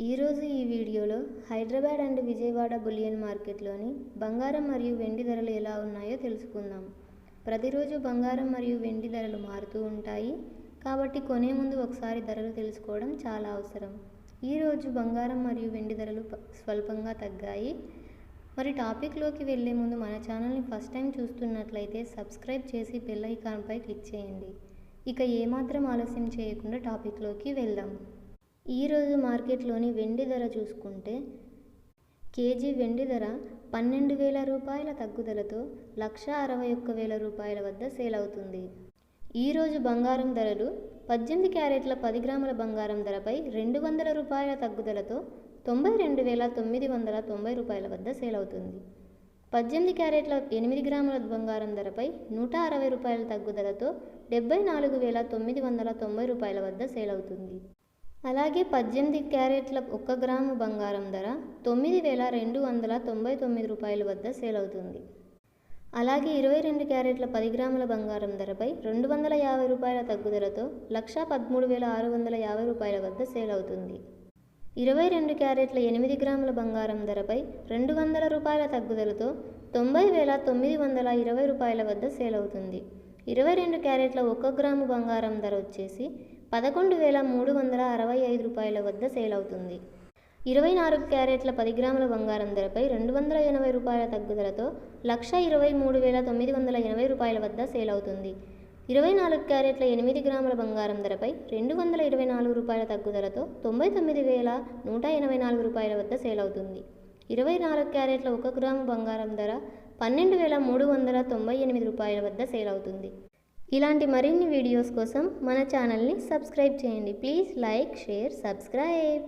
ఈరోజు ఈ వీడియోలో హైదరాబాద్ అండ్ విజయవాడ బులియన్ మార్కెట్లోని బంగారం మరియు వెండి ధరలు ఎలా ఉన్నాయో తెలుసుకుందాం. ప్రతిరోజు బంగారం మరియు వెండి ధరలు మారుతూ ఉంటాయి కాబట్టి కొనే ముందు ఒకసారి ధరలు తెలుసుకోవడం చాలా అవసరం. ఈరోజు బంగారం మరియు వెండి ధరలు స్వల్పంగా తగ్గాయి. మరి టాపిక్లోకి వెళ్ళే ముందు మన ఛానల్ని ఫస్ట్ టైం చూస్తున్నట్లయితే సబ్స్క్రైబ్ చేసి బెల్ ఐకాన్పై క్లిక్ చేయండి. ఇక ఏమాత్రం ఆలస్యం చేయకుండా టాపిక్లోకి వెళ్దాం. ఈరోజు మార్కెట్లోని వెండి ధర చూసుకుంటే కేజీ వెండి ధర 12,000 రూపాయల తగ్గుదలతో 1,61,000 రూపాయల వద్ద సేల్ అవుతుంది. ఈరోజు బంగారం ధరలు 18 క్యారెట్ల 10 గ్రాముల బంగారం ధరపై 200 రూపాయల తగ్గుదలతో 92,990 రూపాయల వద్ద సేల్ అవుతుంది. 18 క్యారెట్ల 8 గ్రాముల బంగారం ధరపై 160 రూపాయల తగ్గుదలతో 74,990 రూపాయల వద్ద సేల్ అవుతుంది. అలాగే 18 క్యారెట్ల 1 గ్రాము బంగారం ధర 9,299 రూపాయల వద్ద సేల్ అవుతుంది. అలాగే 22 క్యారెట్ల 10 గ్రాముల బంగారం ధరపై 250 రూపాయల తగ్గుదలతో 1,13,650 రూపాయల వద్ద సేల్ అవుతుంది. 22 క్యారెట్ల 8 గ్రాముల బంగారం ధరపై 200 రూపాయల తగ్గుదలతో 90,920 రూపాయల వద్ద సేల్ అవుతుంది. 22 క్యారెట్ల 1 గ్రాము బంగారం ధర వచ్చేసి 11,365 రూపాయల వద్ద సేల్ అవుతుంది. 24 క్యారెట్ల 10 గ్రాముల బంగారం ధరపై 280 రూపాయల తగ్గుదలతో 1,23,980 రూపాయల వద్ద సేల్ అవుతుంది. 24 క్యారెట్ల 8 గ్రాముల బంగారం ధరపై 224 రూపాయల తగ్గుదలతో 99,184 రూపాయల వద్ద సేల్ అవుతుంది. 24 క్యారెట్ల 1 గ్రాము బంగారం ధర 12,398 రూపాయల వద్ద సేల్ అవుతుంది. ఇలాంటి మరిన్ని వీడియోస్ కోసం మన ఛానల్ని సబ్స్క్రైబ్ చేయండి. Please like, share, subscribe.